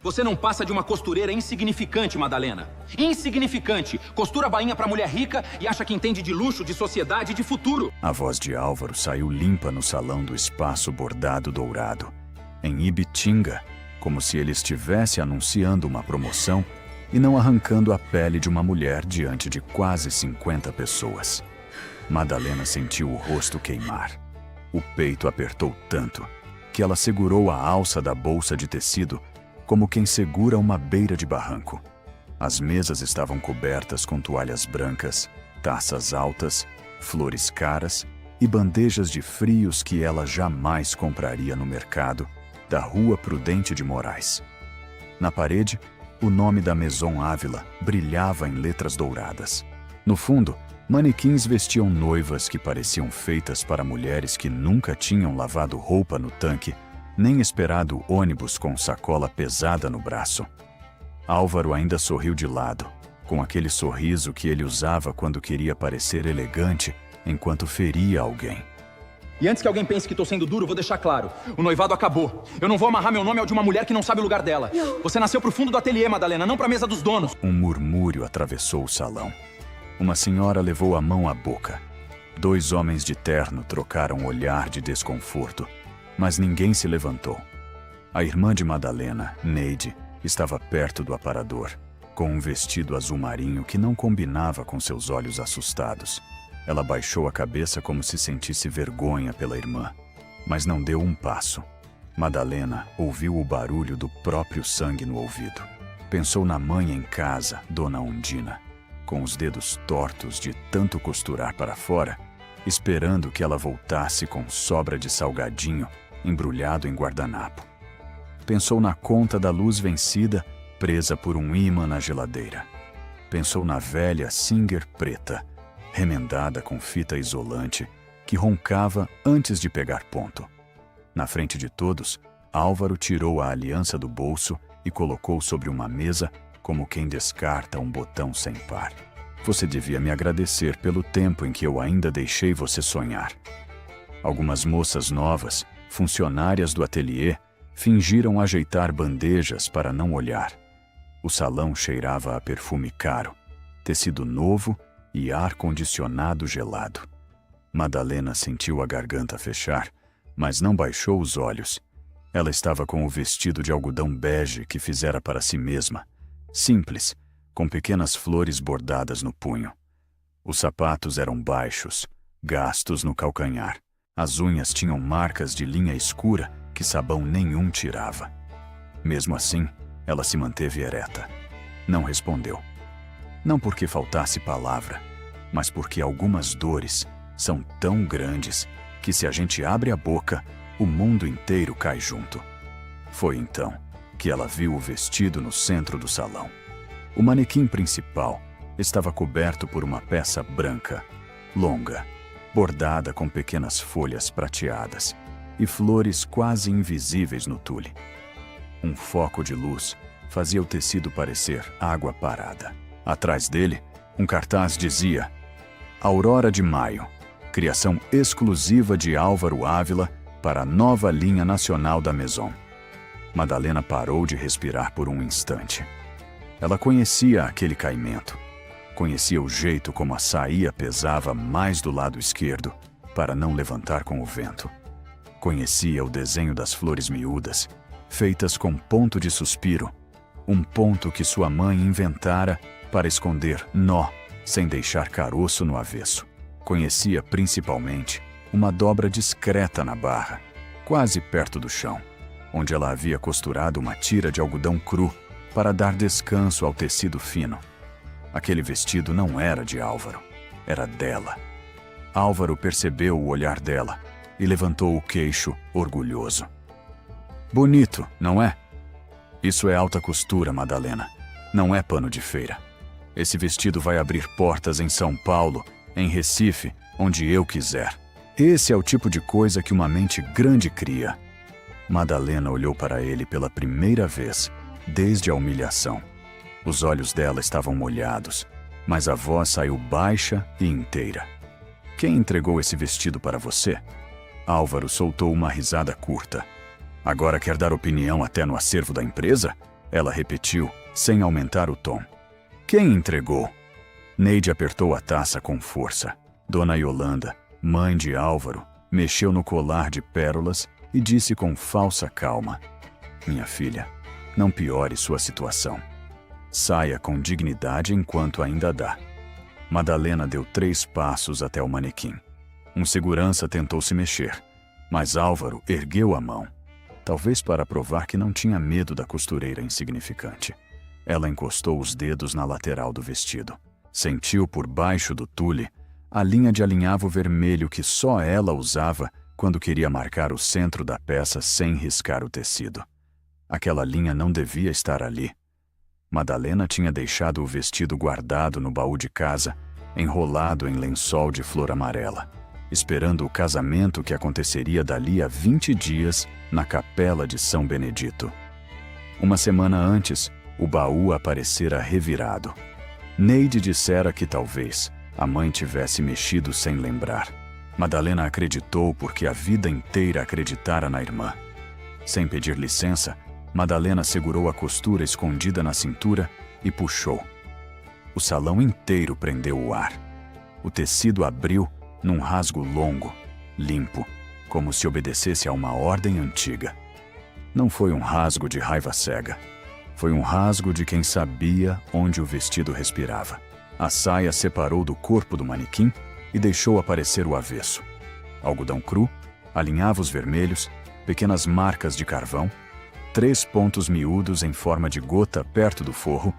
Você não passa de uma costureira insignificante, Madalena. Insignificante. Costura bainha pra mulher rica e acha que entende de luxo, de sociedade e de futuro. A voz de Álvaro saiu limpa no salão do espaço bordado dourado, em Ibitinga, como se ele estivesse anunciando uma promoção e não arrancando a pele de uma mulher diante de quase 50 pessoas. Madalena sentiu o rosto queimar. O peito apertou tanto que ela segurou a alça da bolsa de tecido como quem segura uma beira de barranco. As mesas estavam cobertas com toalhas brancas, taças altas, flores caras e bandejas de frios que ela jamais compraria no mercado da Rua Prudente de Moraes. Na parede, o nome da Maison Ávila brilhava em letras douradas. No fundo, manequins vestiam noivas que pareciam feitas para mulheres que nunca tinham lavado roupa no tanque, nem esperado ônibus com sacola pesada no braço. Álvaro ainda sorriu de lado, com aquele sorriso que ele usava quando queria parecer elegante enquanto feria alguém. E antes que alguém pense que tô sendo duro, vou deixar claro. O noivado acabou. Eu não vou amarrar meu nome ao de uma mulher que não sabe o lugar dela. Você nasceu pro fundo do ateliê, Madalena, não pra mesa dos donos. Um murmúrio atravessou o salão. Uma senhora levou a mão à boca. 2 homens de terno trocaram um olhar de desconforto, mas ninguém se levantou. A irmã de Madalena, Neide, estava perto do aparador, com um vestido azul marinho que não combinava com seus olhos assustados. Ela baixou a cabeça como se sentisse vergonha pela irmã, mas não deu um passo. Madalena ouviu o barulho do próprio sangue no ouvido. Pensou na mãe em casa, Dona Undina, com os dedos tortos de tanto costurar para fora, esperando que ela voltasse com sobra de salgadinho embrulhado em guardanapo. Pensou na conta da luz vencida, presa por um ímã na geladeira. Pensou na velha Singer preta, remendada com fita isolante, que roncava antes de pegar ponto. Na frente de todos, Álvaro tirou a aliança do bolso e colocou sobre uma mesa como quem descarta um botão sem par. Você devia me agradecer pelo tempo em que eu ainda deixei você sonhar. Algumas moças novas, funcionárias do ateliê, fingiram ajeitar bandejas para não olhar. O salão cheirava a perfume caro, tecido novo e ar-condicionado gelado. Madalena sentiu a garganta fechar, mas não baixou os olhos. Ela estava com o vestido de algodão bege que fizera para si mesma, simples, com pequenas flores bordadas no punho. Os sapatos eram baixos, gastos no calcanhar. As unhas tinham marcas de linha escura que sabão nenhum tirava. Mesmo assim, ela se manteve ereta. Não respondeu. Não porque faltasse palavra, mas porque algumas dores são tão grandes que se a gente abre a boca, o mundo inteiro cai junto. Foi então que ela viu o vestido no centro do salão. O manequim principal estava coberto por uma peça branca, longa, bordada com pequenas folhas prateadas e flores quase invisíveis no tule. Um foco de luz fazia o tecido parecer água parada. Atrás dele, um cartaz dizia: Aurora de Maio, criação exclusiva de Álvaro Ávila para a nova linha nacional da Maison. Madalena parou de respirar por um instante. Ela conhecia aquele caimento. Conhecia o jeito como a saia pesava mais do lado esquerdo para não levantar com o vento. Conhecia o desenho das flores miúdas, feitas com ponto de suspiro, um ponto que sua mãe inventara para esconder nó sem deixar caroço no avesso. Conhecia principalmente uma dobra discreta na barra, quase perto do chão, onde ela havia costurado uma tira de algodão cru para dar descanso ao tecido fino. Aquele vestido não era de Álvaro, era dela. Álvaro percebeu o olhar dela e levantou o queixo, orgulhoso. Bonito, não é? Isso é alta costura, Madalena. Não é pano de feira. Esse vestido vai abrir portas em São Paulo, em Recife, onde eu quiser. Esse é o tipo de coisa que uma mente grande cria. Madalena olhou para ele pela primeira vez, desde a humilhação. Os olhos dela estavam molhados, mas a voz saiu baixa e inteira. Quem entregou esse vestido para você? Álvaro soltou uma risada curta. Agora quer dar opinião até no acervo da empresa? Ela repetiu, sem aumentar o tom. Quem entregou? Neide apertou a taça com força. Dona Yolanda, mãe de Álvaro, mexeu no colar de pérolas e disse com falsa calma: Minha filha, não piore sua situação. Saia com dignidade enquanto ainda dá. Madalena deu 3 passos até o manequim. Um segurança tentou se mexer, mas Álvaro ergueu a mão. Talvez para provar que não tinha medo da costureira insignificante. Ela encostou os dedos na lateral do vestido. Sentiu por baixo do tule a linha de alinhavo vermelho que só ela usava quando queria marcar o centro da peça sem riscar o tecido. Aquela linha não devia estar ali. Madalena tinha deixado o vestido guardado no baú de casa, enrolado em lençol de flor amarela, esperando o casamento que aconteceria dali a 20 dias na capela de São Benedito. Uma semana antes, o baú aparecera revirado. Neide dissera que talvez a mãe tivesse mexido sem lembrar. Madalena acreditou porque a vida inteira acreditara na irmã. Sem pedir licença, Madalena segurou a costura escondida na cintura e puxou. O salão inteiro prendeu o ar. O tecido abriu num rasgo longo, limpo, como se obedecesse a uma ordem antiga. Não foi um rasgo de raiva cega. Foi um rasgo de quem sabia onde o vestido respirava. A saia separou do corpo do manequim e deixou aparecer o avesso. Algodão cru, alinhavos vermelhos, pequenas marcas de carvão, 3 pontos miúdos em forma de gota perto do forro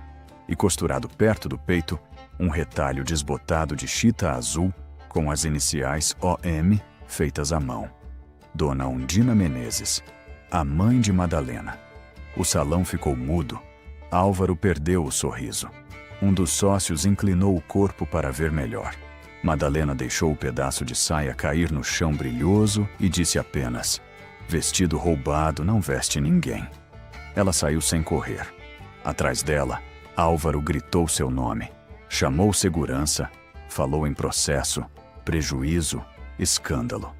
e, costurado perto do peito, um retalho desbotado de chita azul com as iniciais OM feitas à mão. Dona Undina Menezes, a mãe de Madalena. O salão ficou mudo. Álvaro perdeu o sorriso. Um dos sócios inclinou o corpo para ver melhor. Madalena deixou o pedaço de saia cair no chão brilhoso e disse apenas: Vestido roubado não veste ninguém. Ela saiu sem correr. Atrás dela, Álvaro gritou seu nome. Chamou segurança, falou em processo, prejuízo, escândalo.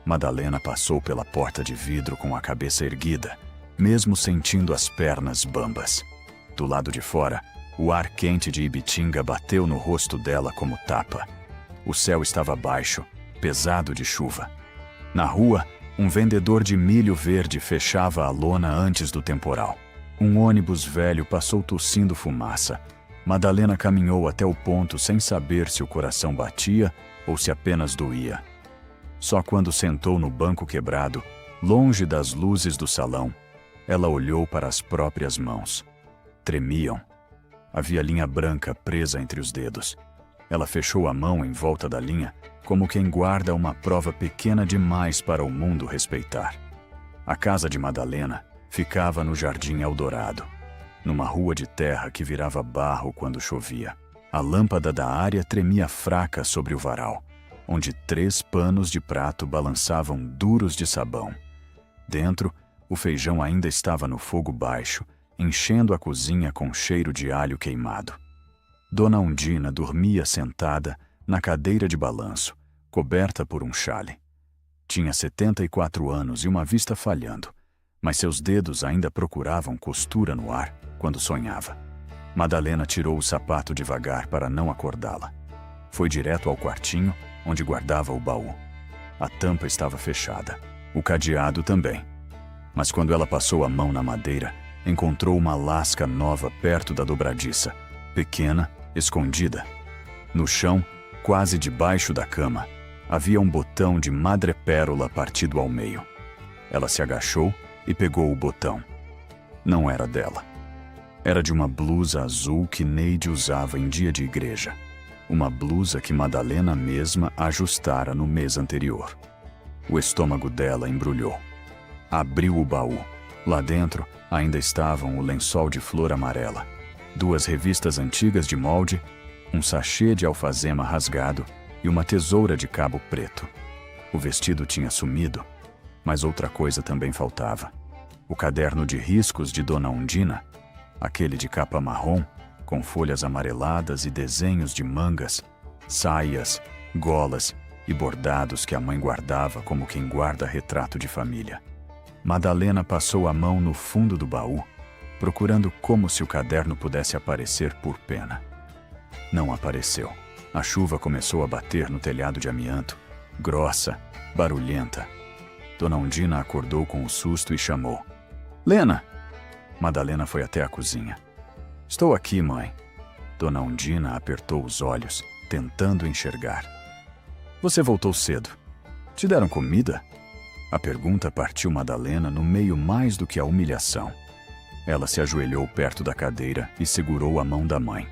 Madalena passou pela porta de vidro com a cabeça erguida, mesmo sentindo as pernas bambas. Do lado de fora, o ar quente de Ibitinga bateu no rosto dela como tapa. O céu estava baixo, pesado de chuva. Na rua, um vendedor de milho verde fechava a lona antes do temporal. Um ônibus velho passou tossindo fumaça. Madalena caminhou até o ponto sem saber se o coração batia ou se apenas doía. Só quando sentou no banco quebrado, longe das luzes do salão, ela olhou para as próprias mãos. Tremiam. Havia linha branca presa entre os dedos. Ela fechou a mão em volta da linha, como quem guarda uma prova pequena demais para o mundo respeitar. A casa de Madalena ficava no Jardim Eldorado, numa rua de terra que virava barro quando chovia. A lâmpada da área tremia fraca sobre o varal, onde 3 panos de prato balançavam duros de sabão. Dentro, o feijão ainda estava no fogo baixo, enchendo a cozinha com cheiro de alho queimado. Dona Undina dormia sentada na cadeira de balanço, coberta por um chale. Tinha 74 anos e uma vista falhando, mas seus dedos ainda procuravam costura no ar quando sonhava. Madalena tirou o sapato devagar para não acordá-la. Foi direto ao quartinho, onde guardava o baú. A tampa estava fechada, o cadeado também. Mas quando ela passou a mão na madeira, encontrou uma lasca nova perto da dobradiça, pequena, escondida. No chão, quase debaixo da cama, havia um botão de madrepérola partido ao meio. Ela se agachou e pegou o botão. Não era dela. Era de uma blusa azul que Neide usava em dia de igreja. Uma blusa que Madalena mesma ajustara no mês anterior. O estômago dela embrulhou. Abriu o baú. Lá dentro ainda estavam o lençol de flor amarela, 2 revistas antigas de molde, um sachê de alfazema rasgado e uma tesoura de cabo preto. O vestido tinha sumido, mas outra coisa também faltava. O caderno de riscos de Dona Undina, aquele de capa marrom, com folhas amareladas e desenhos de mangas, saias, golas e bordados que a mãe guardava como quem guarda retrato de família. Madalena passou a mão no fundo do baú, procurando como se o caderno pudesse aparecer por pena. Não apareceu. A chuva começou a bater no telhado de amianto, grossa, barulhenta. Dona Undina acordou com um susto e chamou. Lena! Madalena foi até a cozinha. Estou aqui, mãe. Dona Undina apertou os olhos, tentando enxergar. Você voltou cedo. Te deram comida? A pergunta partiu Madalena no meio mais do que a humilhação. Ela se ajoelhou perto da cadeira e segurou a mão da mãe.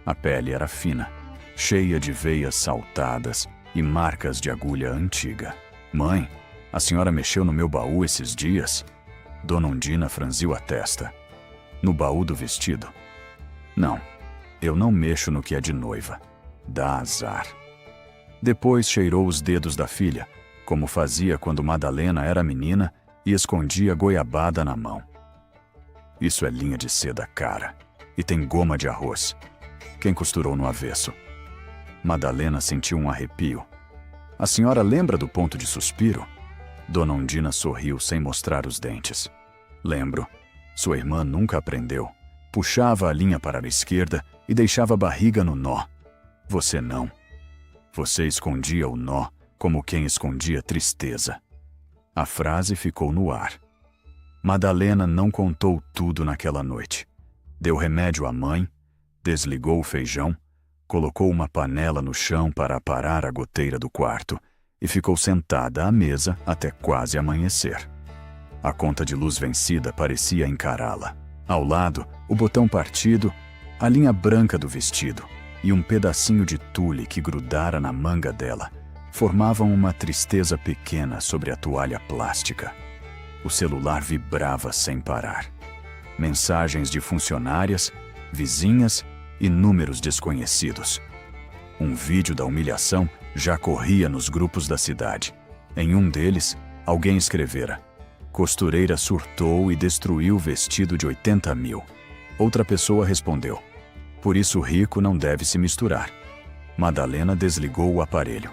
A pele era fina, cheia de veias saltadas e marcas de agulha antiga. Mãe, a senhora mexeu no meu baú esses dias? Dona Undina franziu a testa. No baú do vestido? Não, eu não mexo no que é de noiva. Dá azar. Depois cheirou os dedos da filha, como fazia quando Madalena era menina e escondia goiabada na mão. Isso é linha de seda cara e tem goma de arroz. Quem costurou no avesso? Madalena sentiu um arrepio. A senhora lembra do ponto de suspiro? Dona Undina sorriu sem mostrar os dentes. Lembro. Sua irmã nunca aprendeu. Puxava a linha para a esquerda e deixava a barriga no nó. Você não. Você escondia o nó como quem escondia tristeza. A frase ficou no ar. Madalena não contou tudo naquela noite. Deu remédio à mãe, desligou o feijão, colocou uma panela no chão para aparar a goteira do quarto e ficou sentada à mesa até quase amanhecer. A conta de luz vencida parecia encará-la. Ao lado, o botão partido, a linha branca do vestido e um pedacinho de tule que grudara na manga dela formavam uma tristeza pequena sobre a toalha plástica. O celular vibrava sem parar. Mensagens de funcionárias, vizinhas e números desconhecidos. Um vídeo da humilhação já corria nos grupos da cidade. Em um deles, alguém escrevera: costureira surtou e destruiu o vestido de 80 mil. Outra pessoa respondeu: por isso o rico não deve se misturar. Madalena desligou o aparelho.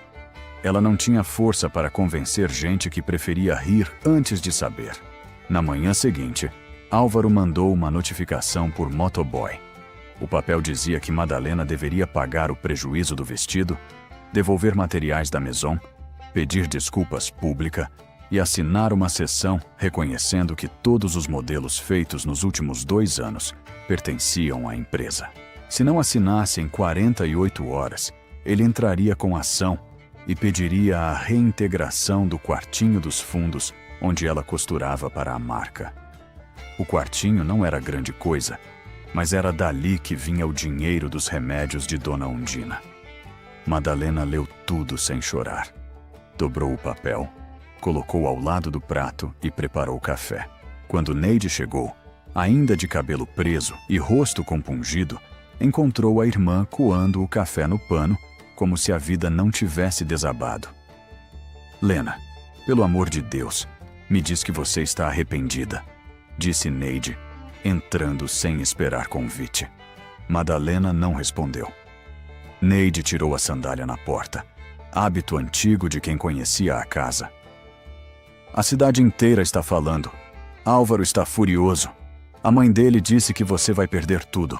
Ela não tinha força para convencer gente que preferia rir antes de saber. Na manhã seguinte, Álvaro mandou uma notificação por motoboy. O papel dizia que Madalena deveria pagar o prejuízo do vestido, devolver materiais da Maison, pedir desculpas pública e assinar uma sessão reconhecendo que todos os modelos feitos nos últimos 2 anos pertenciam à empresa. Se não assinasse em 48 horas, ele entraria com ação e pediria a reintegração do quartinho dos fundos onde ela costurava para a marca. O quartinho não era grande coisa, mas era dali que vinha o dinheiro dos remédios de Dona Undina. Madalena leu tudo sem chorar. Dobrou o papel, colocou ao lado do prato e preparou o café. Quando Neide chegou, ainda de cabelo preso e rosto compungido, encontrou a irmã coando o café no pano, como se a vida não tivesse desabado. Lena, pelo amor de Deus, me diz que você está arrependida, disse Neide, entrando sem esperar convite. Madalena não respondeu. Neide tirou a sandália na porta, hábito antigo de quem conhecia a casa. A cidade inteira está falando. Álvaro está furioso. A mãe dele disse que você vai perder tudo.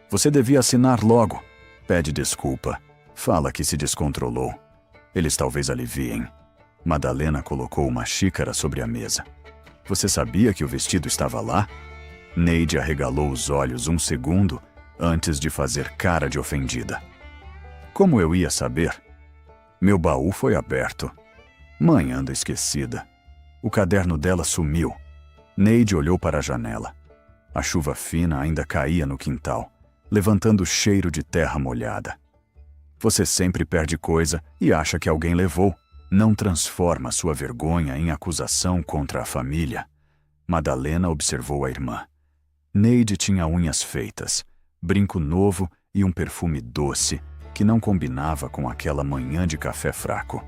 Você devia assinar logo. Pede desculpa. Fala que se descontrolou. Eles talvez aliviem. Madalena colocou uma xícara sobre a mesa. Você sabia que o vestido estava lá? Neide arregalou os olhos um segundo antes de fazer cara de ofendida. Como eu ia saber? Meu baú foi aberto. Mãe anda esquecida. O caderno dela sumiu. Neide olhou para a janela. A chuva fina ainda caía no quintal, levantando o cheiro de terra molhada. Você sempre perde coisa e acha que alguém levou. Não transforma sua vergonha em acusação contra a família. Madalena observou a irmã. Neide tinha unhas feitas, brinco novo e um perfume doce que não combinava com aquela manhã de café fraco.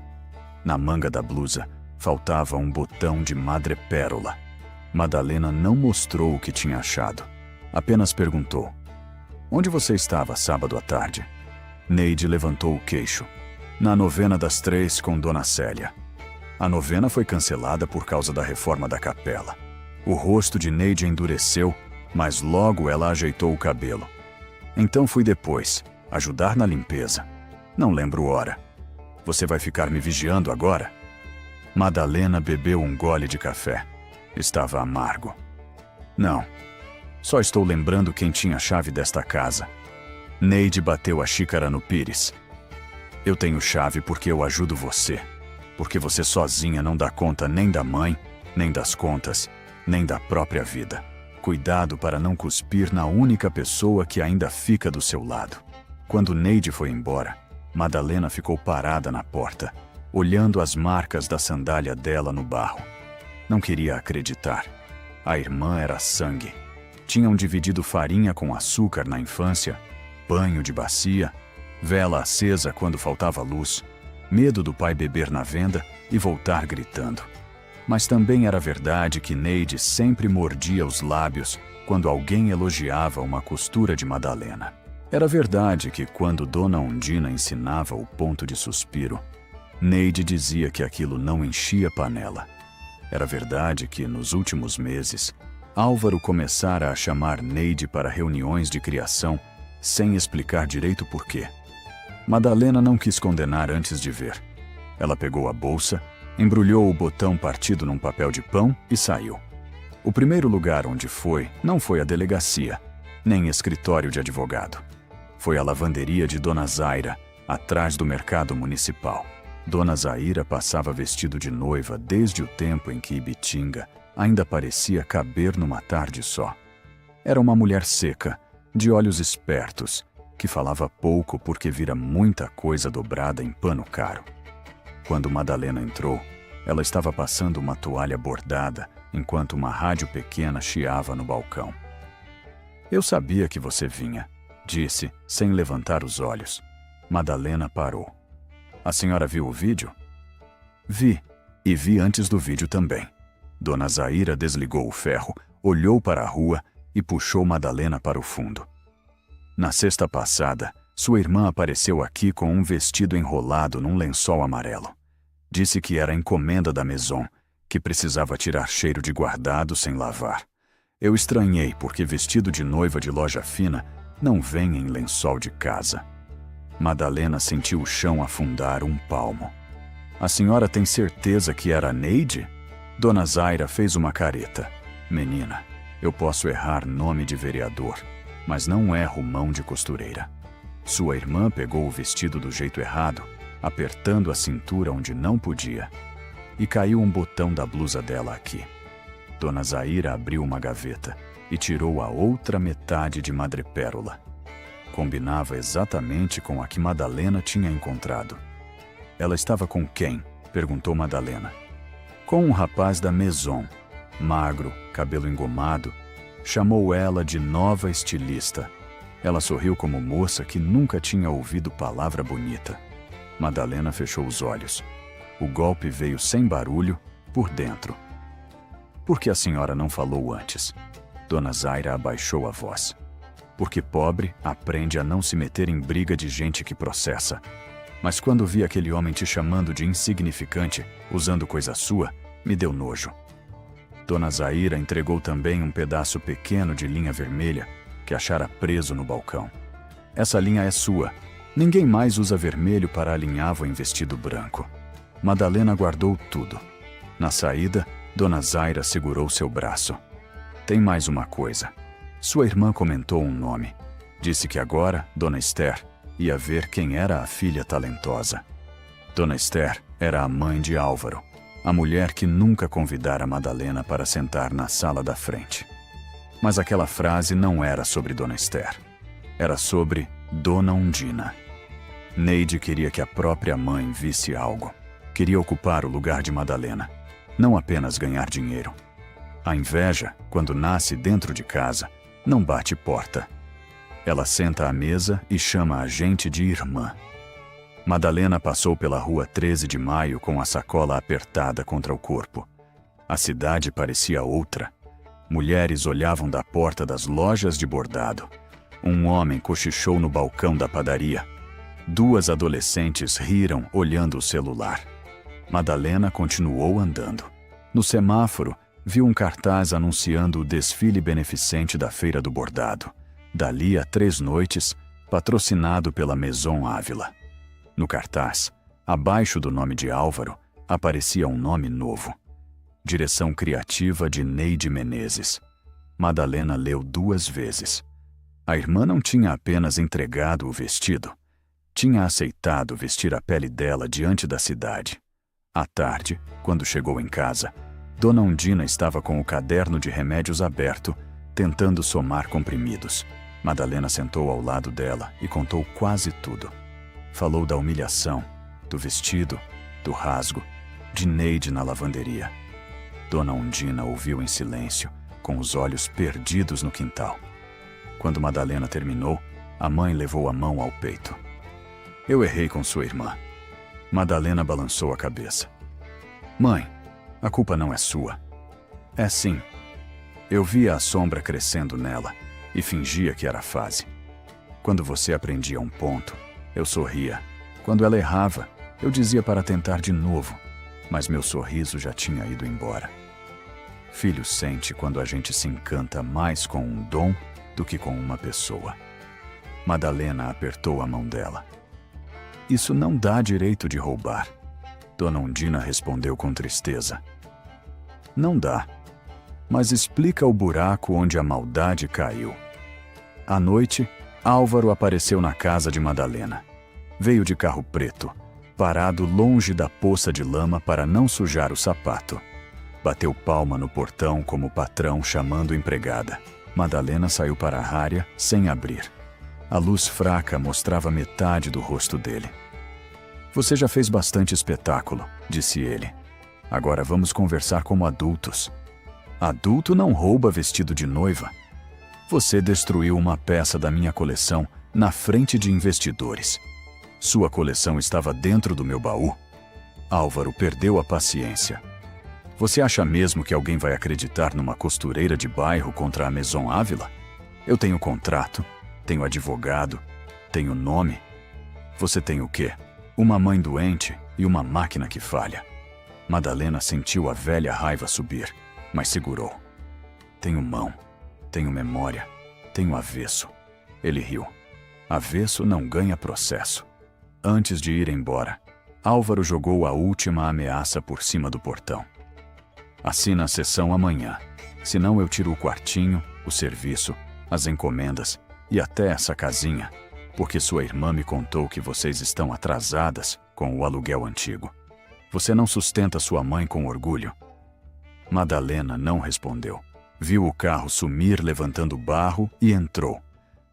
Na manga da blusa faltava um botão de madrepérola. Madalena não mostrou o que tinha achado. Apenas perguntou: onde você estava sábado à tarde? Neide levantou o queixo. Na novena das 3 com Dona Célia. A novena foi cancelada por causa da reforma da capela. O rosto de Neide endureceu mas logo ela ajeitou o cabelo. Então fui depois, ajudar na limpeza. Não lembro hora. Você vai ficar me vigiando agora? Madalena bebeu um gole de café. Estava amargo. Não. Só estou lembrando quem tinha a chave desta casa. Neide bateu a xícara no pires. Eu tenho chave porque eu ajudo você. Porque você sozinha não dá conta nem da mãe, nem das contas, nem da própria vida. Cuidado para não cuspir na única pessoa que ainda fica do seu lado. Quando Neide foi embora, Madalena ficou parada na porta, olhando as marcas da sandália dela no barro. Não queria acreditar. A irmã era sangue. Tinham dividido farinha com açúcar na infância, banho de bacia, vela acesa quando faltava luz, medo do pai beber na venda e voltar gritando. Mas também era verdade que Neide sempre mordia os lábios quando alguém elogiava uma costura de Madalena. Era verdade que quando Dona Undina ensinava o ponto de suspiro, Neide dizia que aquilo não enchia panela. Era verdade que, nos últimos meses, Álvaro começara a chamar Neide para reuniões de criação sem explicar direito por quê. Madalena não quis condenar antes de ver. Ela pegou a bolsa, embrulhou o botão partido num papel de pão e saiu. O primeiro lugar onde foi não foi a delegacia, nem escritório de advogado. Foi a lavanderia de Dona Zaira, atrás do mercado municipal. Dona Zaira passava vestido de noiva desde o tempo em que Ibitinga ainda parecia caber numa tarde só. Era uma mulher seca, de olhos espertos, que falava pouco porque vira muita coisa dobrada em pano caro. Quando Madalena entrou, ela estava passando uma toalha bordada enquanto uma rádio pequena chiava no balcão. Eu sabia que você vinha, disse, sem levantar os olhos. Madalena parou. A senhora viu o vídeo? Vi, e vi antes do vídeo também. Dona Zaira desligou o ferro, olhou para a rua e puxou Madalena para o fundo. Na sexta passada, sua irmã apareceu aqui com um vestido enrolado num lençol amarelo. Disse que era encomenda da Maison, que precisava tirar cheiro de guardado sem lavar. Eu estranhei porque vestido de noiva de loja fina não vem em lençol de casa. Madalena sentiu o chão afundar um palmo. A senhora tem certeza que era Neide? Dona Zaira fez uma careta. Menina, eu posso errar nome de vereador, mas não erro mão de costureira. Sua irmã pegou o vestido do jeito errado, apertando a cintura onde não podia, e caiu um botão da blusa dela aqui. Dona Zaira abriu uma gaveta e tirou a outra metade de madrepérola. Combinava exatamente com a que Madalena tinha encontrado. Ela estava com quem? Perguntou Madalena. Com um rapaz da Maison, magro, cabelo engomado. Chamou ela de nova estilista. Ela sorriu como moça que nunca tinha ouvido palavra bonita. Madalena fechou os olhos. O golpe veio sem barulho, por dentro. Por que a senhora não falou antes? Dona Zaira abaixou a voz. Porque pobre aprende a não se meter em briga de gente que processa. Mas quando vi aquele homem te chamando de insignificante, usando coisa sua, me deu nojo. Dona Zaira entregou também um pedaço pequeno de linha vermelha que achara preso no balcão. Essa linha é sua. Ninguém mais usa vermelho para alinhavo em vestido branco. Madalena guardou tudo. Na saída, Dona Zaira segurou seu braço. Tem mais uma coisa. Sua irmã comentou um nome. Disse que agora, Dona Esther, ia ver quem era a filha talentosa. Dona Esther era a mãe de Álvaro, a mulher que nunca convidara Madalena para sentar na sala da frente. Mas aquela frase não era sobre Dona Esther. Era sobre Dona Undina. Neide queria que a própria mãe visse algo. Queria ocupar o lugar de Madalena, não apenas ganhar dinheiro. A inveja, quando nasce dentro de casa, não bate porta. Ela senta à mesa e chama a gente de irmã. Madalena passou pela rua 13 de Maio com a sacola apertada contra o corpo. A cidade parecia outra. Mulheres olhavam da porta das lojas de bordado. Um homem cochichou no balcão da padaria. 2 adolescentes riram olhando o celular. Madalena continuou andando. No semáforo, viu um cartaz anunciando o desfile beneficente da Feira do Bordado, dali a 3 noites, patrocinado pela Maison Ávila. No cartaz, abaixo do nome de Álvaro, aparecia um nome novo. Direção criativa de Neide Menezes. Madalena leu 2 vezes. A irmã não tinha apenas entregado o vestido, tinha aceitado vestir a pele dela diante da cidade. À tarde, quando chegou em casa, Dona Undina estava com o caderno de remédios aberto, tentando somar comprimidos. Madalena sentou ao lado dela e contou quase tudo. Falou da humilhação, do vestido, do rasgo, de Neide na lavanderia. Dona Undina ouviu em silêncio, com os olhos perdidos no quintal. Quando Madalena terminou, a mãe levou a mão ao peito. Eu errei com sua irmã. Madalena balançou a cabeça. Mãe, a culpa não é sua. É sim. Eu via a sombra crescendo nela e fingia que era fase. Quando você aprendia um ponto, eu sorria. Quando ela errava, eu dizia para tentar de novo, mas meu sorriso já tinha ido embora. Filho sente quando a gente se encanta mais com um dom do que com uma pessoa. Madalena apertou a mão dela. Isso não dá direito de roubar. Dona Undina respondeu com tristeza. Não dá, mas explica o buraco onde a maldade caiu. À noite, Álvaro apareceu na casa de Madalena. Veio de carro preto, parado longe da poça de lama para não sujar o sapato. Bateu palma no portão como patrão chamando empregada. Madalena saiu para a área sem abrir. A luz fraca mostrava metade do rosto dele. Você já fez bastante espetáculo, disse ele. Agora vamos conversar como adultos. Adulto não rouba vestido de noiva. Você destruiu uma peça da minha coleção na frente de investidores. Sua coleção estava dentro do meu baú. Álvaro perdeu a paciência. Você acha mesmo que alguém vai acreditar numa costureira de bairro contra a Maison Ávila? Eu tenho contrato, tenho advogado, tenho nome. Você tem o quê? Uma mãe doente e uma máquina que falha. Madalena sentiu a velha raiva subir, mas segurou. Tenho mão, tenho memória, tenho avesso. Ele riu. Avesso não ganha processo. Antes de ir embora, Álvaro jogou a última ameaça por cima do portão. Assina a sessão amanhã, senão eu tiro o quartinho, o serviço, as encomendas e até essa casinha, porque sua irmã me contou que vocês estão atrasadas com o aluguel antigo. Você não sustenta sua mãe com orgulho? Madalena não respondeu. Viu o carro sumir levantando barro e entrou.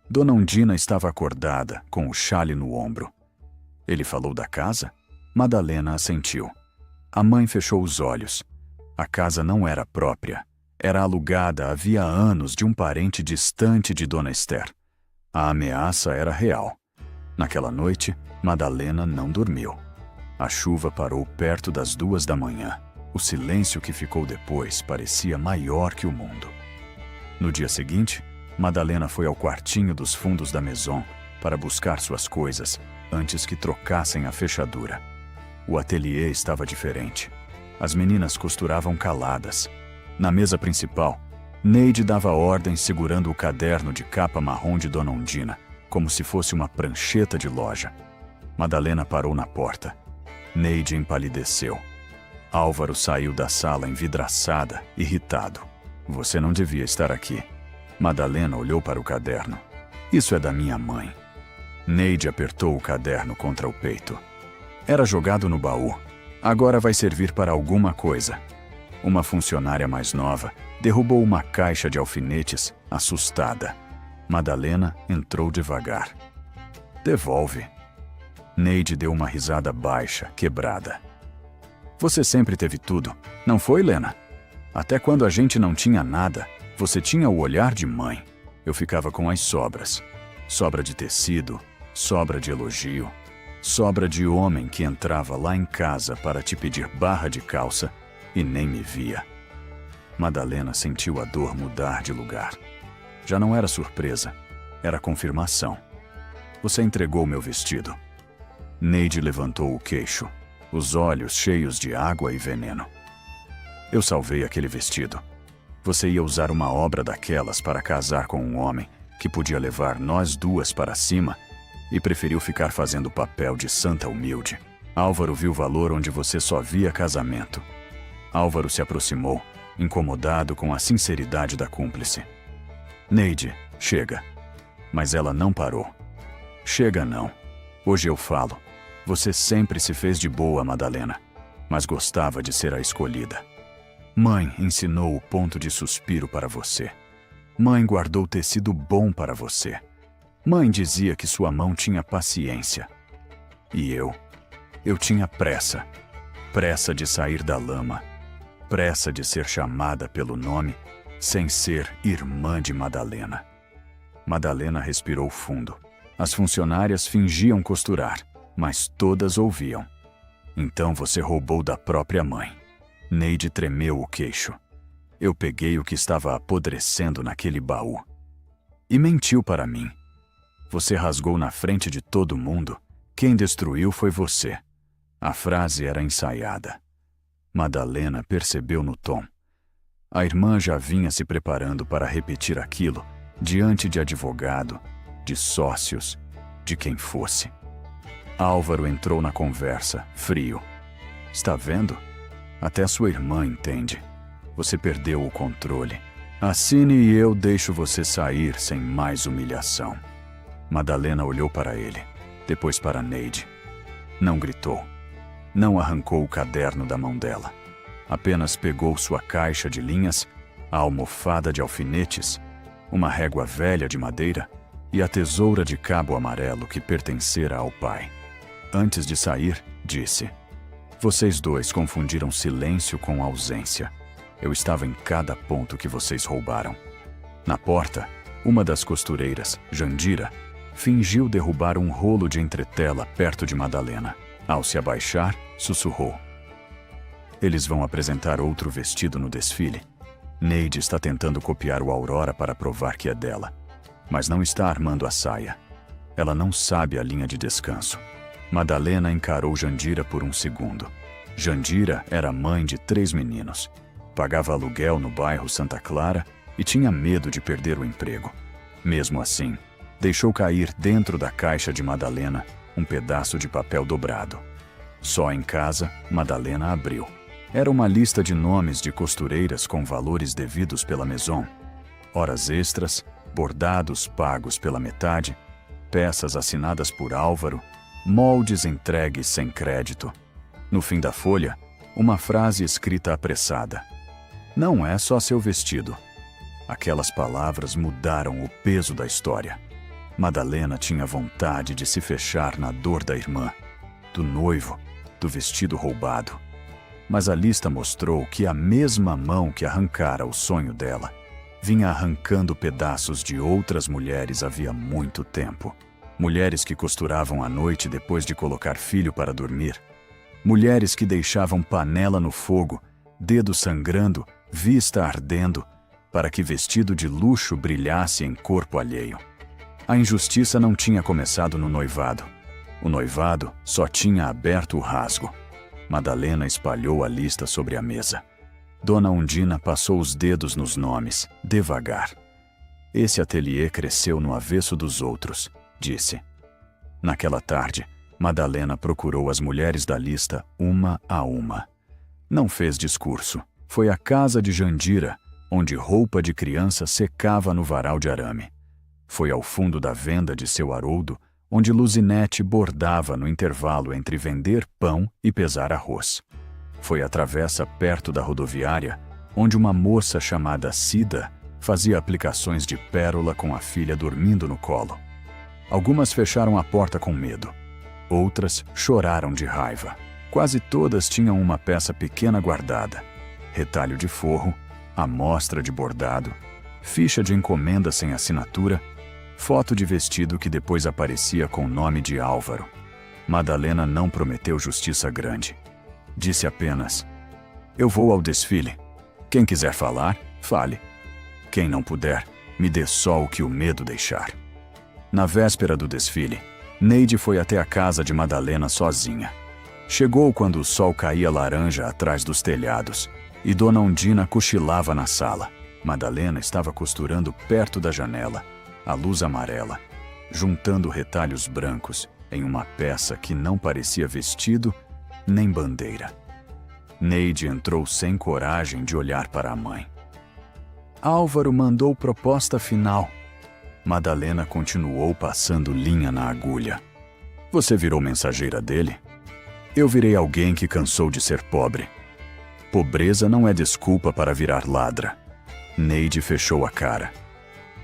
Dona Undina estava acordada, com o chale no ombro. Ele falou da casa? Madalena assentiu. A mãe fechou os olhos. A casa não era própria. Era alugada havia anos de um parente distante de Dona Esther. A ameaça era real. Naquela noite, Madalena não dormiu. A chuva parou perto das 2 da manhã. O silêncio que ficou depois parecia maior que o mundo. No dia seguinte, Madalena foi ao quartinho dos fundos da Maison para buscar suas coisas antes que trocassem a fechadura. O ateliê estava diferente. As meninas costuravam caladas. Na mesa principal, Neide dava ordens segurando o caderno de capa marrom de Dona Undina, como se fosse uma prancheta de loja. Madalena parou na porta. Neide empalideceu. Álvaro saiu da sala envidraçada, irritado. Você não devia estar aqui. Madalena olhou para o caderno. Isso é da minha mãe. Neide apertou o caderno contra o peito. Era jogado no baú. Agora vai servir para alguma coisa. Uma funcionária mais nova derrubou uma caixa de alfinetes, assustada. Madalena entrou devagar. Devolve. Neide deu uma risada baixa, quebrada. Você sempre teve tudo, não foi, Lena? Até quando a gente não tinha nada, você tinha o olhar de mãe. Eu ficava com as sobras. Sobra de tecido, sobra de elogio, sobra de homem que entrava lá em casa para te pedir barra de calça e nem me via. Madalena sentiu a dor mudar de lugar. Já não era surpresa, era confirmação. Você entregou meu vestido. Neide levantou o queixo, os olhos cheios de água e veneno. Eu salvei aquele vestido. Você ia usar uma obra daquelas para casar com um homem que podia levar nós duas para cima e preferiu ficar fazendo o papel de santa humilde. Álvaro viu valor onde você só via casamento. Álvaro se aproximou, incomodado com a sinceridade da cúmplice. Neide, chega. Mas ela não parou. Chega não. Hoje eu falo. Você sempre se fez de boa, Madalena, mas gostava de ser a escolhida. Mãe ensinou o ponto de suspiro para você. Mãe guardou tecido bom para você. Mãe dizia que sua mão tinha paciência. E eu tinha pressa. Pressa de sair da lama. Pressa de ser chamada pelo nome, sem ser irmã de Madalena. Madalena respirou fundo. As funcionárias fingiam costurar, mas todas ouviam. Então você roubou da própria mãe. Neide tremeu o queixo. Eu peguei o que estava apodrecendo naquele baú. E mentiu para mim. Você rasgou na frente de todo mundo. Quem destruiu foi você. A frase era ensaiada. Madalena percebeu no tom. A irmã já vinha se preparando para repetir aquilo diante de advogado, de sócios, de quem fosse. Álvaro entrou na conversa, frio. Está vendo? Até sua irmã entende. Você perdeu o controle. Assine e eu deixo você sair sem mais humilhação. Madalena olhou para ele, depois para Neide. Não gritou. Não arrancou o caderno da mão dela. Apenas pegou sua caixa de linhas, a almofada de alfinetes, uma régua velha de madeira e a tesoura de cabo amarelo que pertencera ao pai. Antes de sair, disse: Vocês dois confundiram silêncio com ausência. Eu estava em cada ponto que vocês roubaram. Na porta, uma das costureiras, Jandira, fingiu derrubar um rolo de entretela perto de Madalena. Ao se abaixar, sussurrou: Eles vão apresentar outro vestido no desfile. Neide está tentando copiar o Aurora para provar que é dela, mas não está armando a saia. Ela não sabe a linha de descanso. Madalena encarou Jandira por um segundo. Jandira era mãe de 3 meninos. Pagava aluguel no bairro Santa Clara e tinha medo de perder o emprego. Mesmo assim, deixou cair dentro da caixa de Madalena um pedaço de papel dobrado. Só em casa, Madalena abriu. Era uma lista de nomes de costureiras com valores devidos pela Maison. Horas extras, bordados pagos pela metade, peças assinadas por Álvaro, moldes entregues sem crédito. No fim da folha, uma frase escrita apressada: Não é só seu vestido. Aquelas palavras mudaram o peso da história. Madalena tinha vontade de se fechar na dor da irmã, do noivo, do vestido roubado. Mas a lista mostrou que a mesma mão que arrancara o sonho dela vinha arrancando pedaços de outras mulheres havia muito tempo. Mulheres que costuravam à noite depois de colocar filho para dormir. Mulheres que deixavam panela no fogo, dedo sangrando, vista ardendo, para que vestido de luxo brilhasse em corpo alheio. A injustiça não tinha começado no noivado. O noivado só tinha aberto o rasgo. Madalena espalhou a lista sobre a mesa. Dona Undina passou os dedos nos nomes, devagar. Esse ateliê cresceu no avesso dos outros, disse. Naquela tarde, Madalena procurou as mulheres da lista uma a uma. Não fez discurso. Foi à casa de Jandira, onde roupa de criança secava no varal de arame. Foi ao fundo da venda de seu Haroldo, onde Luzinete bordava no intervalo entre vender pão e pesar arroz. Foi à travessa perto da rodoviária, onde uma moça chamada Cida fazia aplicações de pérola com a filha dormindo no colo. Algumas fecharam a porta com medo. Outras choraram de raiva. Quase todas tinham uma peça pequena guardada. Retalho de forro, amostra de bordado, ficha de encomenda sem assinatura, foto de vestido que depois aparecia com o nome de Álvaro. Madalena não prometeu justiça grande. Disse apenas: Eu vou ao desfile. Quem quiser falar, fale. Quem não puder, me dê só o que o medo deixar. Na véspera do desfile, Neide foi até a casa de Madalena sozinha. Chegou quando o sol caía laranja atrás dos telhados, e Dona Undina cochilava na sala. Madalena estava costurando perto da janela, a luz amarela, juntando retalhos brancos em uma peça que não parecia vestido nem bandeira. Neide entrou sem coragem de olhar para a mãe. Álvaro mandou proposta final. Madalena continuou passando linha na agulha. Você virou mensageira dele? Eu virei alguém que cansou de ser pobre. Pobreza não é desculpa para virar ladra. Neide fechou a cara.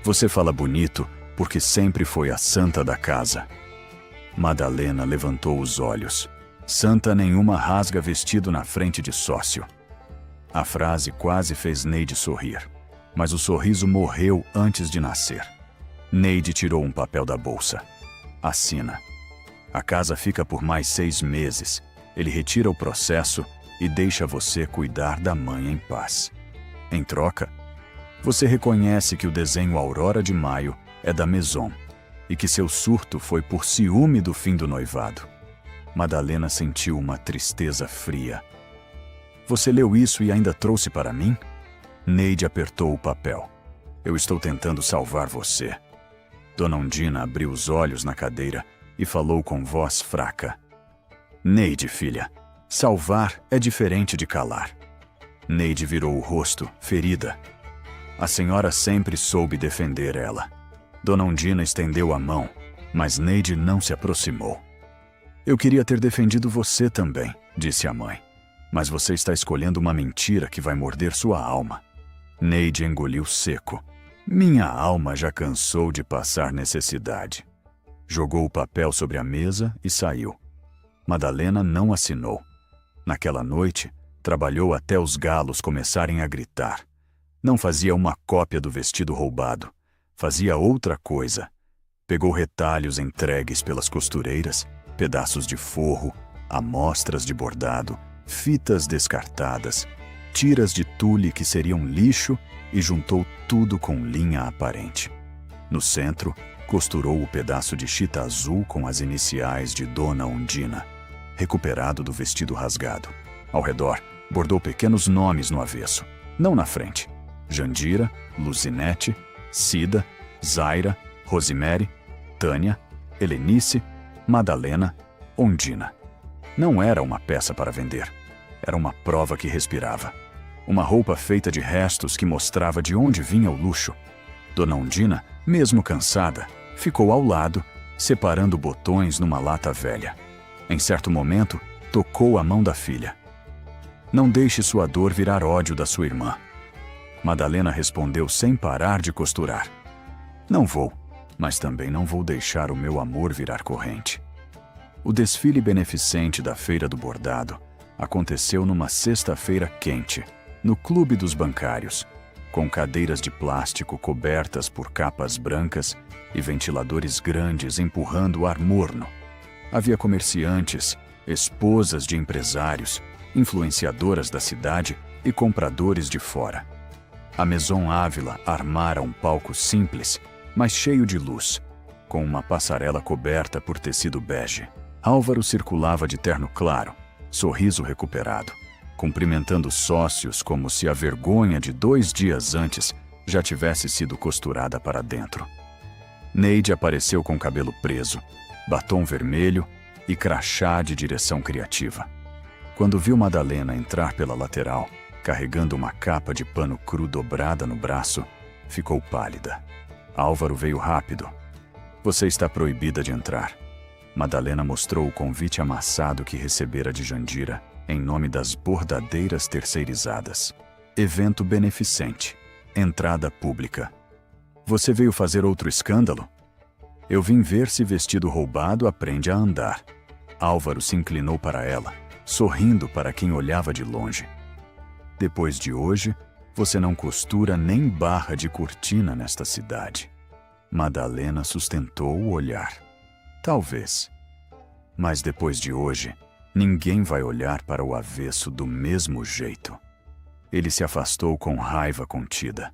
Você fala bonito porque sempre foi a santa da casa. Madalena levantou os olhos. Santa nenhuma rasga vestido na frente de sócio. A frase quase fez Neide sorrir, mas o sorriso morreu antes de nascer. Neide tirou um papel da bolsa. Assina. A casa fica por mais 6 meses. Ele retira o processo e deixa você cuidar da mãe em paz. Em troca, você reconhece que o desenho Aurora de Maio é da Maison e que seu surto foi por ciúme do fim do noivado. Madalena sentiu uma tristeza fria. Você leu isso e ainda trouxe para mim? Neide apertou o papel. Eu estou tentando salvar você. Dona Undina abriu os olhos na cadeira e falou com voz fraca. Neide, filha, salvar é diferente de calar. Neide virou o rosto, ferida. A senhora sempre soube defender ela. Dona Undina estendeu a mão, mas Neide não se aproximou. Eu queria ter defendido você também, disse a mãe. Mas você está escolhendo uma mentira que vai morder sua alma. Neide engoliu seco. Minha alma já cansou de passar necessidade. Jogou o papel sobre a mesa e saiu. Madalena não assinou. Naquela noite, trabalhou até os galos começarem a gritar. Não fazia uma cópia do vestido roubado. Fazia outra coisa. Pegou retalhos entregues pelas costureiras, pedaços de forro, amostras de bordado, fitas descartadas, tiras de tule que seriam lixo e juntou tudo com linha aparente. No centro, costurou o pedaço de chita azul com as iniciais de Dona Undina, recuperado do vestido rasgado. Ao redor, bordou pequenos nomes no avesso, não na frente. Jandira, Luzinete, Cida, Zaira, Rosemary, Tânia, Helenice, Madalena, Undina. Não era uma peça para vender. Era uma prova que respirava. Uma roupa feita de restos que mostrava de onde vinha o luxo. Dona Undina, mesmo cansada, ficou ao lado, separando botões numa lata velha. Em certo momento, tocou a mão da filha. Não deixe sua dor virar ódio da sua irmã. Madalena respondeu sem parar de costurar. Não vou, mas também não vou deixar o meu amor virar corrente. O desfile beneficente da Feira do Bordado aconteceu numa sexta-feira quente, no Clube dos Bancários, com cadeiras de plástico cobertas por capas brancas e ventiladores grandes empurrando o ar morno. Havia comerciantes, esposas de empresários, influenciadoras da cidade e compradores de fora. A Maison Ávila armara um palco simples, mas cheio de luz, com uma passarela coberta por tecido bege. Álvaro circulava de terno claro, sorriso recuperado, cumprimentando sócios como se a vergonha de 2 dias antes já tivesse sido costurada para dentro. Neide apareceu com cabelo preso, batom vermelho e crachá de direção criativa. Quando viu Madalena entrar pela lateral, carregando uma capa de pano cru dobrada no braço, ficou pálida. Álvaro veio rápido. Você está proibida de entrar. Madalena mostrou o convite amassado que recebera de Jandira, em nome das bordadeiras terceirizadas. Evento beneficente. Entrada pública. Você veio fazer outro escândalo? Eu vim ver se vestido roubado aprende a andar. Álvaro se inclinou para ela, sorrindo para quem olhava de longe. Depois de hoje, você não costura nem barra de cortina nesta cidade. Madalena sustentou o olhar. Talvez. Mas depois de hoje, ninguém vai olhar para o avesso do mesmo jeito. Ele se afastou com raiva contida.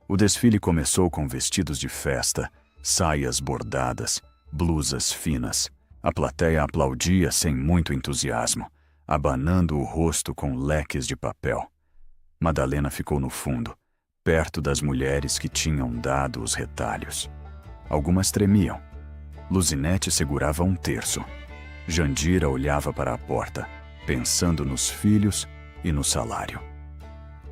O desfile começou com vestidos de festa, saias bordadas, blusas finas. A plateia aplaudia sem muito entusiasmo, abanando o rosto com leques de papel. Madalena ficou no fundo, perto das mulheres que tinham dado os retalhos. Algumas tremiam. Luzinete segurava um terço. Jandira olhava para a porta, pensando nos filhos e no salário.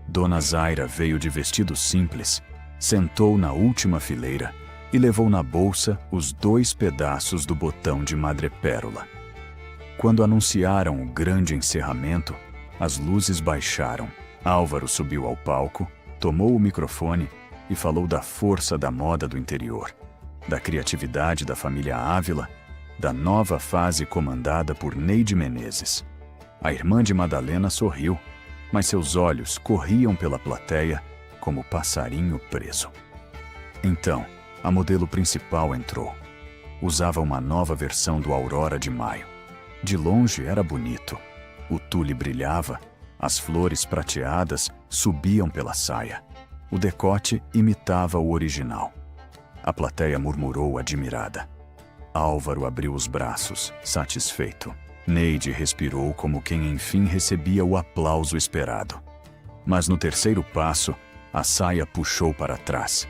Dona Zaira veio de vestido simples, sentou na última fileira e levou na bolsa os 2 pedaços do botão de madrepérola. Quando anunciaram o grande encerramento, as luzes baixaram. Álvaro subiu ao palco, tomou o microfone e falou da força da moda do interior, da criatividade da família Ávila, da nova fase comandada por Neide Menezes. A irmã de Madalena sorriu, mas seus olhos corriam pela plateia como passarinho preso. Então, a modelo principal entrou. Usava uma nova versão do Aurora de Maio. De longe era bonito. O tule brilhava, as flores prateadas subiam pela saia. O decote imitava o original. A plateia murmurou admirada. Álvaro abriu os braços, satisfeito. Neide respirou como quem enfim recebia o aplauso esperado. Mas no terceiro passo, a saia puxou para trás.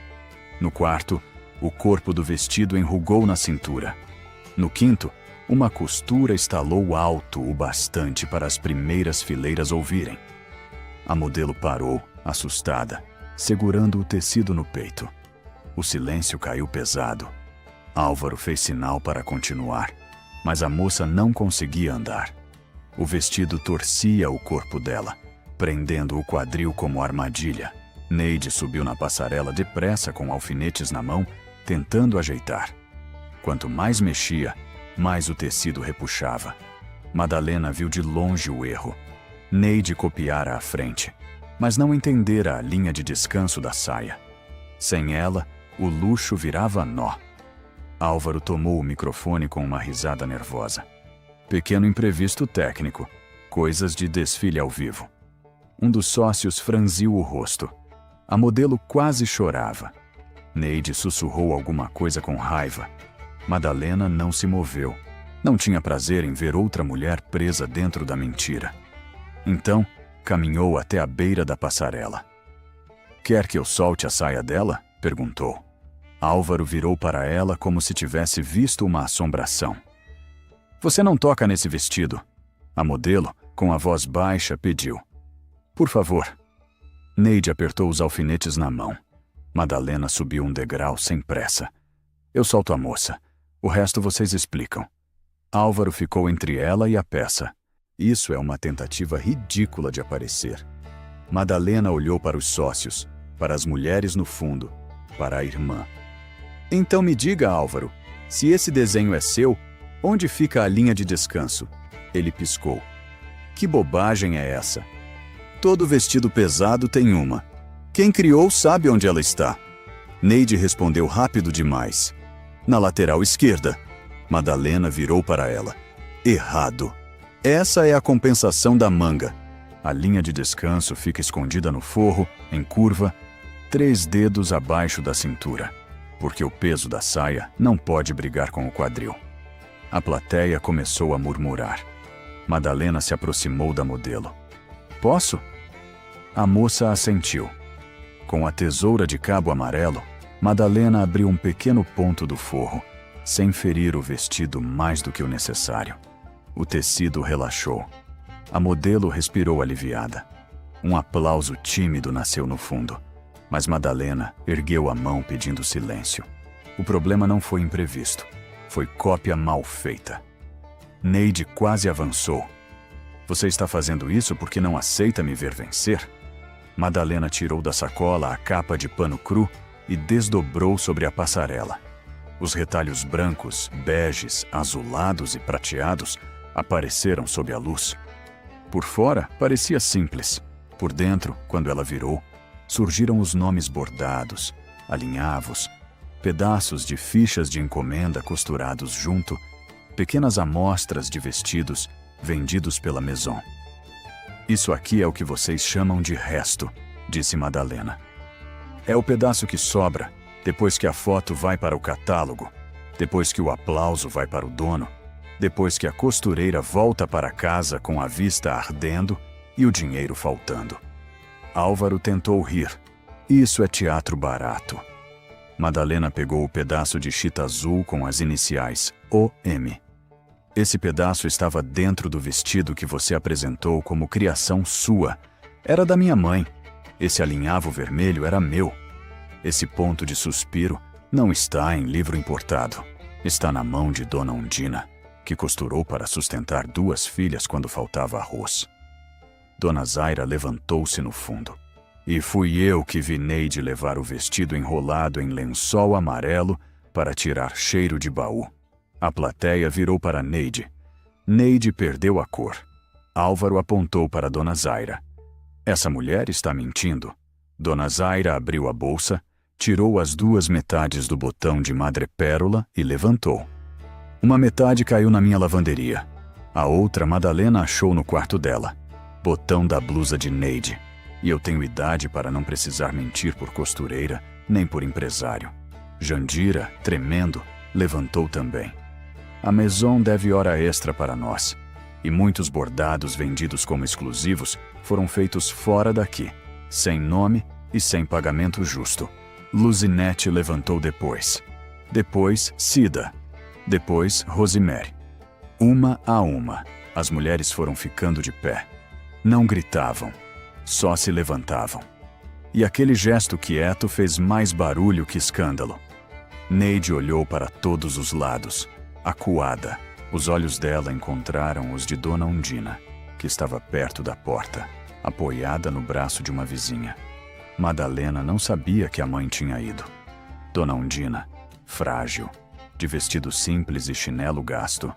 No quarto, o corpo do vestido enrugou na cintura. No quinto, uma costura estalou alto o bastante para as primeiras fileiras ouvirem. A modelo parou, assustada, segurando o tecido no peito. O silêncio caiu pesado. Álvaro fez sinal para continuar, mas a moça não conseguia andar. O vestido torcia o corpo dela, prendendo o quadril como armadilha. Neide subiu na passarela depressa com alfinetes na mão, tentando ajeitar. Quanto mais mexia, mais o tecido repuxava. Madalena viu de longe o erro. Neide copiara à frente, mas não entendera a linha de descanso da saia. Sem ela, o luxo virava nó. Álvaro tomou o microfone com uma risada nervosa. Pequeno imprevisto técnico, coisas de desfile ao vivo. Um dos sócios franziu o rosto. A modelo quase chorava. Neide sussurrou alguma coisa com raiva. Madalena não se moveu. Não tinha prazer em ver outra mulher presa dentro da mentira. Então, caminhou até a beira da passarela. "Quer que eu solte a saia dela?" perguntou. Álvaro virou para ela como se tivesse visto uma assombração. "Você não toca nesse vestido." A modelo, com a voz baixa, pediu. "Por favor." Neide apertou os alfinetes na mão. Madalena subiu um degrau sem pressa. "Eu solto a moça. O resto vocês explicam." Álvaro ficou entre ela e a peça. Isso é uma tentativa ridícula de aparecer. Madalena olhou para os sócios, para as mulheres no fundo, para a irmã. "Então me diga, Álvaro, se esse desenho é seu, onde fica a linha de descanso?" Ele piscou. "Que bobagem é essa? Todo vestido pesado tem uma. Quem criou sabe onde ela está." Neide respondeu rápido demais. "Na lateral esquerda." Madalena virou para ela. "Errado. Essa é a compensação da manga. A linha de descanso fica escondida no forro, em curva, 3 dedos abaixo da cintura, porque o peso da saia não pode brigar com o quadril." A plateia começou a murmurar. Madalena se aproximou da modelo. "Posso?" A moça assentiu. Com a tesoura de cabo amarelo, Madalena abriu um pequeno ponto do forro, sem ferir o vestido mais do que o necessário. O tecido relaxou. A modelo respirou aliviada. Um aplauso tímido nasceu no fundo, mas Madalena ergueu a mão pedindo silêncio. O problema não foi imprevisto, foi cópia mal feita. Neide quase avançou. "Você está fazendo isso porque não aceita me ver vencer?" Madalena tirou da sacola a capa de pano cru e desdobrou sobre a passarela. Os retalhos brancos, beges, azulados e prateados apareceram sob a luz. Por fora, parecia simples. Por dentro, quando ela virou, surgiram os nomes bordados, alinhavos, pedaços de fichas de encomenda costurados junto, pequenas amostras de vestidos vendidos pela Maison. "Isso aqui é o que vocês chamam de resto", disse Madalena. "É o pedaço que sobra, depois que a foto vai para o catálogo, depois que o aplauso vai para o dono, depois que a costureira volta para casa com a vista ardendo e o dinheiro faltando." Álvaro tentou rir. Isso é teatro barato. Madalena pegou o pedaço de chita azul com as iniciais OM. Esse pedaço estava dentro do vestido que você apresentou como criação sua. Era da minha mãe. Esse alinhavo vermelho era meu. Esse ponto de suspiro não está em livro importado. Está na mão de Dona Undina, que costurou para sustentar 2 filhas quando faltava arroz. Dona Zaira levantou-se no fundo. E fui eu que vi Neide levar o vestido enrolado em lençol amarelo para tirar cheiro de baú. A plateia virou para Neide. Neide perdeu a cor. Álvaro apontou para Dona Zaira. Essa mulher está mentindo. Dona Zaira abriu a bolsa, tirou as 2 metades do botão de madrepérola e levantou. Uma metade caiu na minha lavanderia. A outra Madalena achou no quarto dela. Botão da blusa de Neide. E eu tenho idade para não precisar mentir por costureira, nem por empresário. Jandira, tremendo, levantou também. A Maison deve hora extra para nós. E muitos bordados vendidos como exclusivos foram feitos fora daqui, sem nome e sem pagamento justo. Luzinete levantou depois. Depois, Cida. Depois, Rosemary. Uma a uma, as mulheres foram ficando de pé. Não gritavam. Só se levantavam. E aquele gesto quieto fez mais barulho que escândalo. Neide olhou para todos os lados, acuada. Os olhos dela encontraram os de Dona Undina, que estava perto da porta, apoiada no braço de uma vizinha. Madalena não sabia que a mãe tinha ido. Dona Undina, frágil, de vestido simples e chinelo gasto,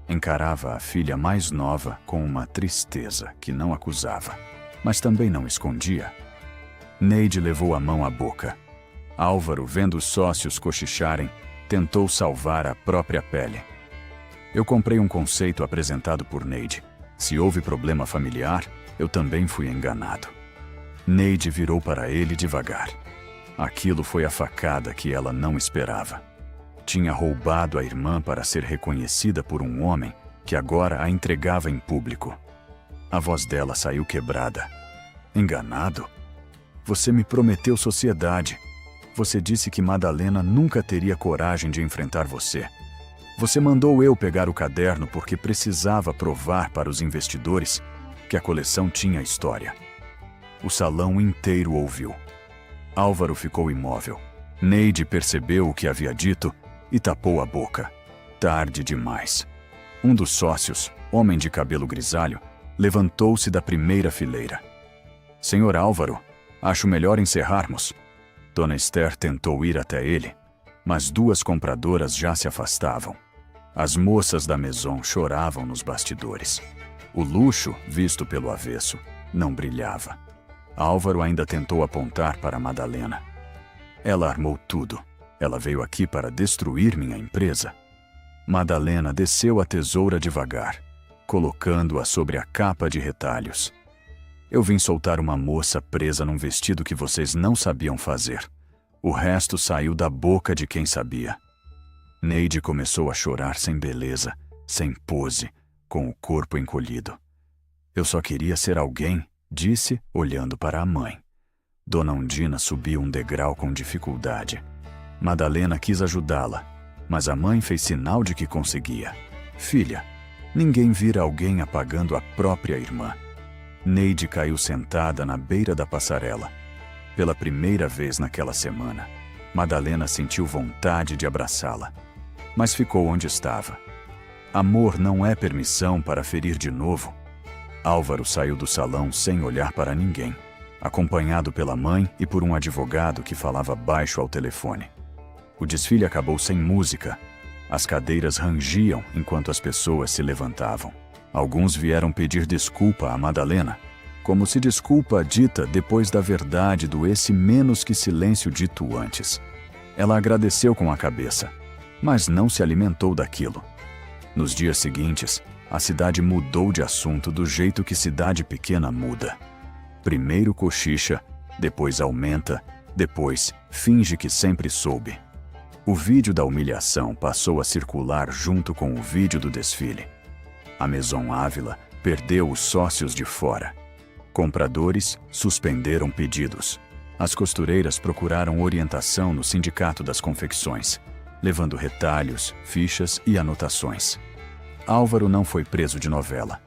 encarava a filha mais nova com uma tristeza que não acusava, mas também não escondia. Neide levou a mão à boca. Álvaro, vendo os sócios cochicharem, tentou salvar a própria pele. Eu comprei um conceito apresentado por Neide. Se houve problema familiar, eu também fui enganado. Neide virou para ele devagar. Aquilo foi a facada que ela não esperava. Tinha roubado a irmã para ser reconhecida por um homem que agora a entregava em público. A voz dela saiu quebrada. Enganado? Você me prometeu sociedade. Você disse que Madalena nunca teria coragem de enfrentar você. Você mandou eu pegar o caderno porque precisava provar para os investidores que a coleção tinha história. O salão inteiro ouviu. Álvaro ficou imóvel. Neide percebeu o que havia dito e tapou a boca. Tarde demais. Um dos sócios, homem de cabelo grisalho, levantou-se da primeira fileira. Senhor Álvaro, acho melhor encerrarmos. Dona Esther tentou ir até ele, mas 2 compradoras já se afastavam. As moças da Maison choravam nos bastidores. O luxo, visto pelo avesso, não brilhava. Álvaro ainda tentou apontar para Madalena. Ela armou tudo. Ela veio aqui para destruir minha empresa. Madalena desceu a tesoura devagar, colocando-a sobre a capa de retalhos. Eu vim soltar uma moça presa num vestido que vocês não sabiam fazer. O resto saiu da boca de quem sabia. Neide começou a chorar sem beleza, sem pose, com o corpo encolhido. Eu só queria ser alguém, disse, olhando para a mãe. Dona Undina subiu um degrau com dificuldade. Madalena quis ajudá-la, mas a mãe fez sinal de que conseguia. Filha, ninguém vira alguém apagando a própria irmã. Neide caiu sentada na beira da passarela. Pela primeira vez naquela semana, Madalena sentiu vontade de abraçá-la, mas ficou onde estava. Amor não é permissão para ferir de novo. Álvaro saiu do salão sem olhar para ninguém, acompanhado pela mãe e por um advogado que falava baixo ao telefone. O desfile acabou sem música. As cadeiras rangiam enquanto as pessoas se levantavam. Alguns vieram pedir desculpa a Madalena, como se desculpa dita depois da verdade do esse menos que silêncio dito antes. Ela agradeceu com a cabeça, mas não se alimentou daquilo. Nos dias seguintes, a cidade mudou de assunto do jeito que cidade pequena muda. Primeiro cochicha, depois aumenta, depois finge que sempre soube. O vídeo da humilhação passou a circular junto com o vídeo do desfile. A Maison Ávila perdeu os sócios de fora. Compradores suspenderam pedidos. As costureiras procuraram orientação no Sindicato das Confecções, levando retalhos, fichas e anotações. Álvaro não foi preso de novela,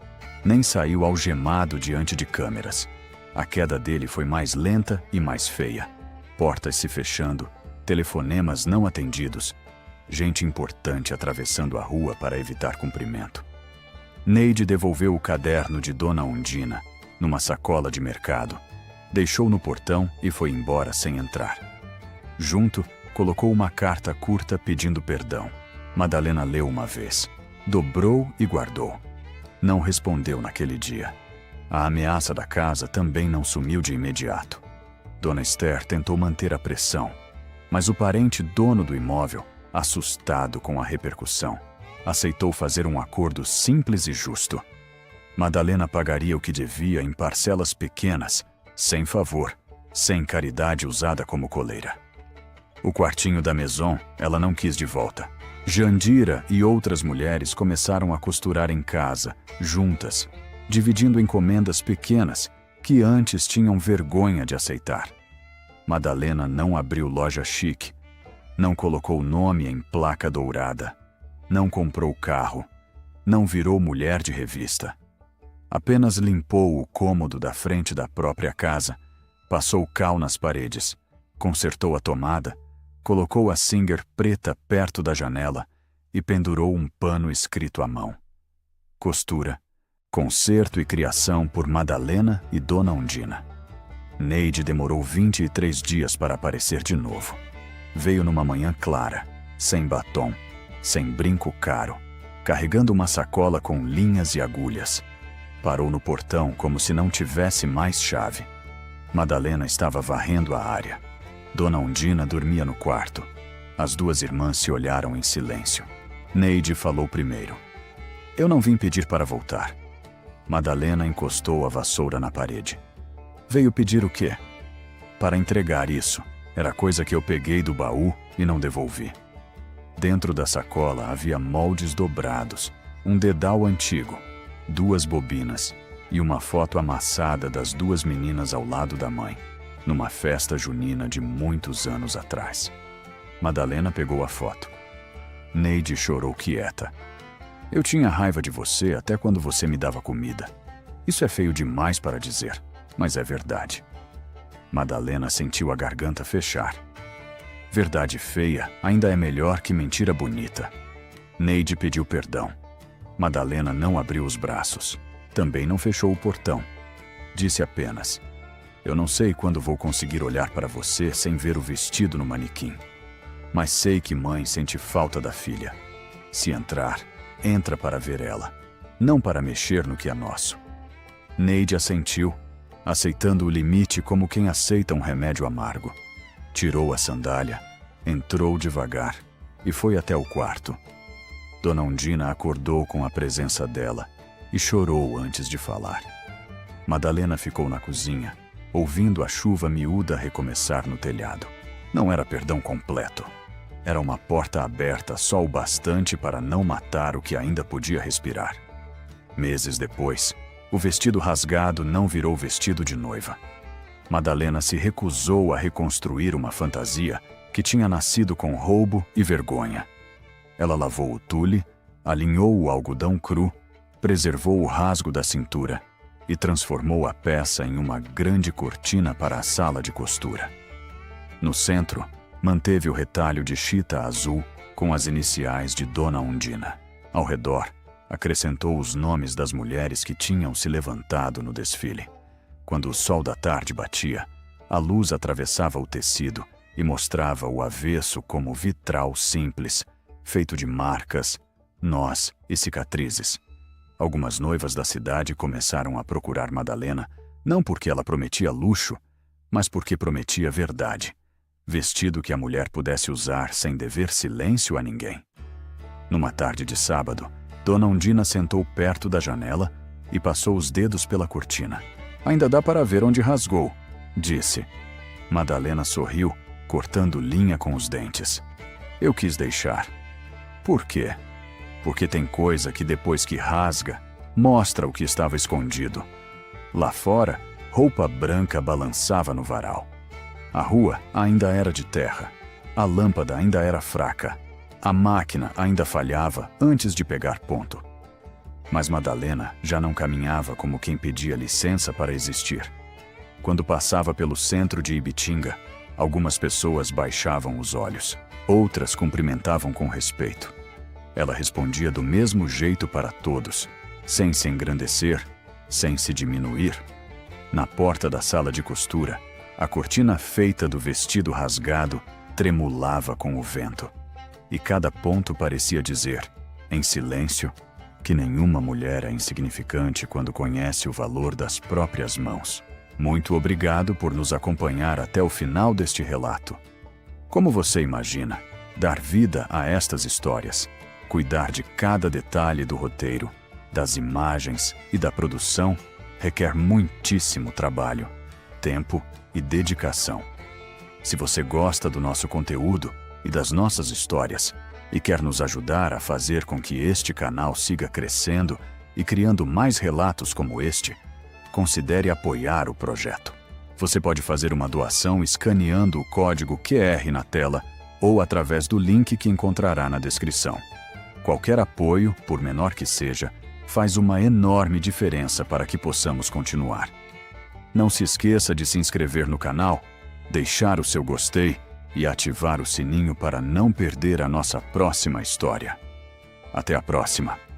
nem saiu algemado diante de câmeras. A queda dele foi mais lenta e mais feia. Portas se fechando, telefonemas não atendidos, gente importante atravessando a rua para evitar cumprimento. Neide devolveu o caderno de Dona Undina, numa sacola de mercado, deixou no portão e foi embora sem entrar. Junto, colocou uma carta curta pedindo perdão. Madalena leu uma vez, dobrou e guardou. Não respondeu naquele dia. A ameaça da casa também não sumiu de imediato. Dona Esther tentou manter a pressão, mas o parente dono do imóvel, assustado com a repercussão, aceitou fazer um acordo simples e justo. Madalena pagaria o que devia em parcelas pequenas, sem favor, sem caridade usada como coleira. O quartinho da Maison ela não quis de volta. Jandira e outras mulheres começaram a costurar em casa, juntas, dividindo encomendas pequenas que antes tinham vergonha de aceitar. Madalena não abriu loja chique, não colocou nome em placa dourada, não comprou carro, não virou mulher de revista. Apenas limpou o cômodo da frente da própria casa, passou cal nas paredes, consertou a tomada, colocou a Singer preta perto da janela e pendurou um pano escrito à mão. Costura, conserto e criação por Madalena e Dona Undina. Neide demorou 23 dias para aparecer de novo. Veio numa manhã clara, sem batom, sem brinco caro, carregando uma sacola com linhas e agulhas. Parou no portão como se não tivesse mais chave. Madalena estava varrendo a área. Dona Undina dormia no quarto. As duas irmãs se olharam em silêncio. Neide falou primeiro. Eu não vim pedir para voltar. Madalena encostou a vassoura na parede. Veio pedir o quê? Para entregar isso. Era coisa que eu peguei do baú e não devolvi. Dentro da sacola havia moldes dobrados, um dedal antigo, 2 bobinas e uma foto amassada das 2 meninas ao lado da mãe, numa festa junina de muitos anos atrás. Madalena pegou a foto. Neide chorou quieta. Eu tinha raiva de você até quando você me dava comida. Isso é feio demais para dizer, mas é verdade. Madalena sentiu a garganta fechar. Verdade feia ainda é melhor que mentira bonita. Neide pediu perdão. Madalena não abriu os braços. Também não fechou o portão. Disse apenas: eu não sei quando vou conseguir olhar para você sem ver o vestido no manequim. Mas sei que mãe sente falta da filha. Se entrar, entra para ver ela, não para mexer no que é nosso. Neide assentiu, aceitando o limite como quem aceita um remédio amargo. Tirou a sandália, entrou devagar e foi até o quarto. Dona Undina acordou com a presença dela e chorou antes de falar. Madalena ficou na cozinha, ouvindo a chuva miúda recomeçar no telhado. Não era perdão completo. Era uma porta aberta só o bastante para não matar o que ainda podia respirar. Meses depois, o vestido rasgado não virou vestido de noiva. Madalena se recusou a reconstruir uma fantasia que tinha nascido com roubo e vergonha. Ela lavou o tule, alinhou o algodão cru, preservou o rasgo da cintura e transformou a peça em uma grande cortina para a sala de costura. No centro, manteve o retalho de chita azul com as iniciais de Dona Undina. Ao redor, acrescentou os nomes das mulheres que tinham se levantado no desfile. Quando o sol da tarde batia, a luz atravessava o tecido e mostrava o avesso como vitral simples, feito de marcas, nós e cicatrizes. Algumas noivas da cidade começaram a procurar Madalena, não porque ela prometia luxo, mas porque prometia verdade. Vestido que a mulher pudesse usar sem dever silêncio a ninguém. Numa tarde de sábado, Dona Undina sentou perto da janela e passou os dedos pela cortina. Ainda dá para ver onde rasgou, disse. Madalena sorriu, cortando linha com os dentes. Eu quis deixar. Por quê? Porque tem coisa que depois que rasga, mostra o que estava escondido. Lá fora, Roupa branca balançava no varal. A rua ainda era de terra. A lâmpada ainda era fraca. A máquina ainda falhava antes de pegar ponto. Mas Madalena já não caminhava como quem pedia licença para existir. Quando passava pelo centro de Ibitinga, algumas pessoas baixavam os olhos, outras cumprimentavam com respeito. Ela respondia do mesmo jeito para todos, sem se engrandecer, sem se diminuir. Na porta da sala de costura, a cortina feita do vestido rasgado tremulava com o vento. E cada ponto parecia dizer, em silêncio, que nenhuma mulher é insignificante quando conhece o valor das próprias mãos. Muito obrigado por nos acompanhar até o final deste relato. Como você imagina, dar vida a estas histórias, cuidar de cada detalhe do roteiro, das imagens e da produção, requer muitíssimo trabalho, tempo e dedicação. Se você gosta do nosso conteúdo e das nossas histórias, e quer nos ajudar a fazer com que este canal siga crescendo e criando mais relatos como este, considere apoiar o projeto. Você pode fazer uma doação escaneando o código QR na tela ou através do link que encontrará na descrição. Qualquer apoio, por menor que seja, faz uma enorme diferença para que possamos continuar. Não se esqueça de se inscrever no canal, deixar o seu gostei e ativar o sininho para não perder a nossa próxima história. Até a próxima!